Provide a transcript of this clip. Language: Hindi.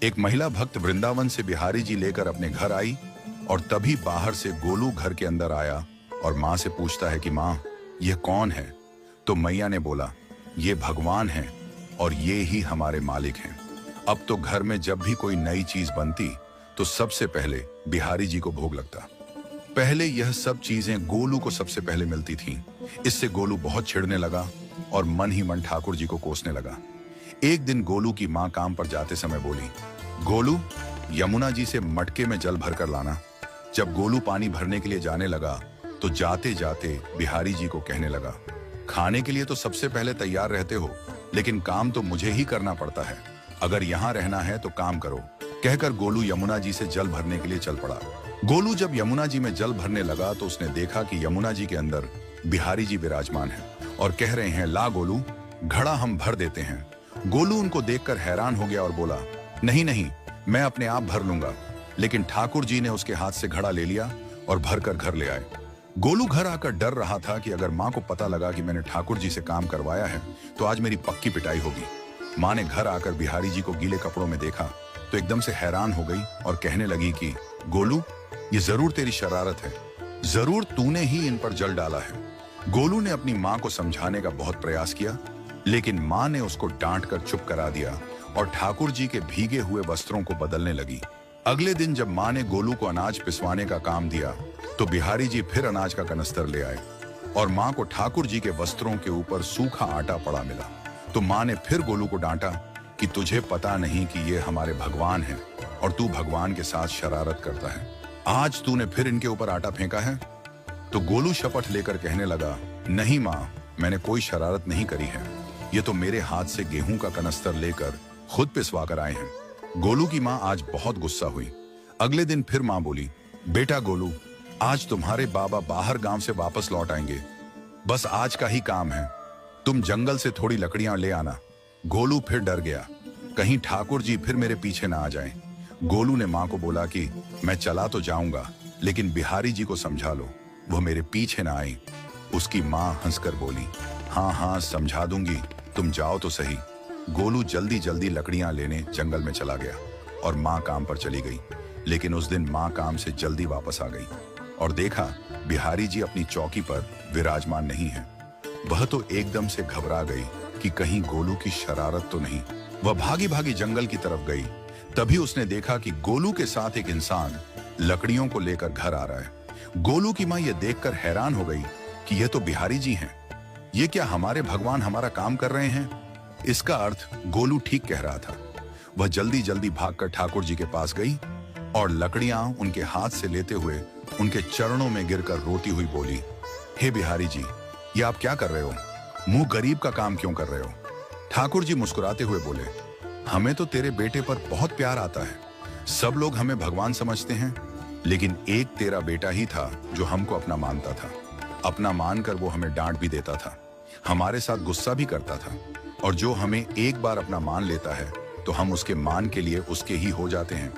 एक महिला भक्त वृंदावन से बिहारी जी लेकर अपने घर आई और तभी बाहर से गोलू घर के अंदर आया और माँ से पूछता है कि माँ, यह कौन है? तो मैया ने बोला, ये भगवान है और ये ही हमारे मालिक हैं। अब तो घर में जब भी कोई नई चीज बनती तो सबसे पहले बिहारी जी को भोग लगता। पहले यह सब चीजें गोलू को सबसे पहले मिलती थीं। इससे गोलू बहुत चिढ़ने लगा और मन ही मन ठाकुर जी को कोसने लगा। एक दिन गोलू की माँ काम पर जाते समय बोली, गोलू, यमुना जी से मटके में जल भरकर लाना। जब गोलू पानी भरने के लिए जाने लगा तो जाते जाते बिहारी जी को कहने लगा, खाने के लिए तो सबसे पहले तैयार रहते हो, लेकिन काम तो मुझे ही करना पड़ता है। अगर यहाँ रहना है तो काम करो। कहकर गोलू यमुना जी से जल भरने के लिए चल पड़ा। गोलू जब यमुना जी में जल भरने लगा तो उसने देखा कि यमुना जी के अंदर बिहारी जी विराजमान हैं और कह रहे हैं, ला गोलू, घड़ा हम भर देते हैं। गोलू उनको देखकर हैरान हो गया और बोला, नहीं नहीं, मैं अपने आप भर लूंगा। लेकिन ठाकुर जी ने उसके हाथ से घड़ा ले लिया और भरकर घर ले आए। गोलू घर आकर डर रहा था कि अगर माँ को पता लगा कि मैंने ठाकुर जी से काम करवाया है तो आज मेरी पक्की पिटाई होगी। माँ ने घर आकर बिहारी जी को गीले कपड़ों में देखा तो एकदम से हैरान हो गई और कहने लगी कि गोलू, ये जरूर तेरी शरारत है, जरूर तूने ही इन पर जल डाला है। गोलू ने अपनी माँ को समझाने का बहुत प्रयास किया, लेकिन माँ ने उसको डांट कर चुप करा दिया और ठाकुर जी के भीगे हुए वस्त्रों को बदलने लगी। अगले दिन जब माँ ने गोलू को अनाज पिसवाने का काम दिया तो बिहारी जी फिर अनाज का कनस्तर ले आए और माँ को ठाकुर जी के वस्त्रों के ऊपर सूखा आटा पड़ा मिला। तो माँ ने फिर गोलू को डांटा कि तुझे पता नहीं कि ये हमारे भगवान हैं और तू भगवान के साथ शरारत करता है। आज तूने फिर इनके ऊपर आटा फेंका है। तो गोलू शपथ लेकर कहने लगा, नहीं माँ, मैंने कोई शरारत नहीं करी है। ये तो मेरे हाथ से गेहूं का कनस्तर लेकर खुद पिसवा कर आए हैं। गोलू की माँ आज बहुत गुस्सा हुई। अगले दिन फिर माँ बोली, बेटा गोलू, आज तुम्हारे बाबा बाहर गांव से वापस लौट आएंगे। बस आज का ही काम है, तुम जंगल से थोड़ी लकड़ियां ले आना। गोलू फिर डर गया, कहीं ठाकुर जी फिर मेरे पीछे ना आ जाएं। गोलू ने माँ को बोला कि मैं चला तो जाऊंगा, लेकिन बिहारी जी को समझा लो, वो मेरे पीछे ना आए। उसकी माँ हंसकर बोली, हाँ हाँ समझा दूंगी, तुम जाओ तो सही। गोलू जल्दी जल्दी लकड़ियां लेने जंगल में चला गया और माँ काम पर चली गई। लेकिन उस दिन माँ काम से जल्दी वापस आ गई और देखा बिहारी जी अपनी चौकी पर विराजमान नहीं है। वह तो एकदम से घबरा गई कि कहीं गोलू की शरारत तो नहीं। वह भागी भागी जंगल की तरफ गई। तभी उसने देखा कि गोलू के साथ एक इंसान लकड़ियों को लेकर घर आ रहा है। गोलू की माँ यह देखकर हैरान हो गई कि यह तो बिहारी जी हैं। ये क्या हमारे भगवान हमारा काम कर रहे हैं? इसका अर्थ गोलू ठीक कह रहा था। वह जल्दी जल्दी भागकर ठाकुर जी के पास गई और लकड़ियां उनके हाथ से लेते हुए उनके चरणों में गिरकर रोती हुई बोली, हे बिहारी जी, ये आप क्या कर रहे हो? मुंह गरीब का काम क्यों कर रहे हो? ठाकुर जी मुस्कुराते हुए बोले, हमें तो तेरे बेटे पर बहुत प्यार आता है। सब लोग हमें भगवान समझते हैं, लेकिन एक तेरा बेटा ही था जो हमको अपना मानता था। अपना मानकर वो हमें डांट भी देता था, हमारे साथ गुस्सा भी करता था, और जो हमें एक बार अपना मान लेता है तो हम उसके मान के लिए उसके ही हो जाते हैं।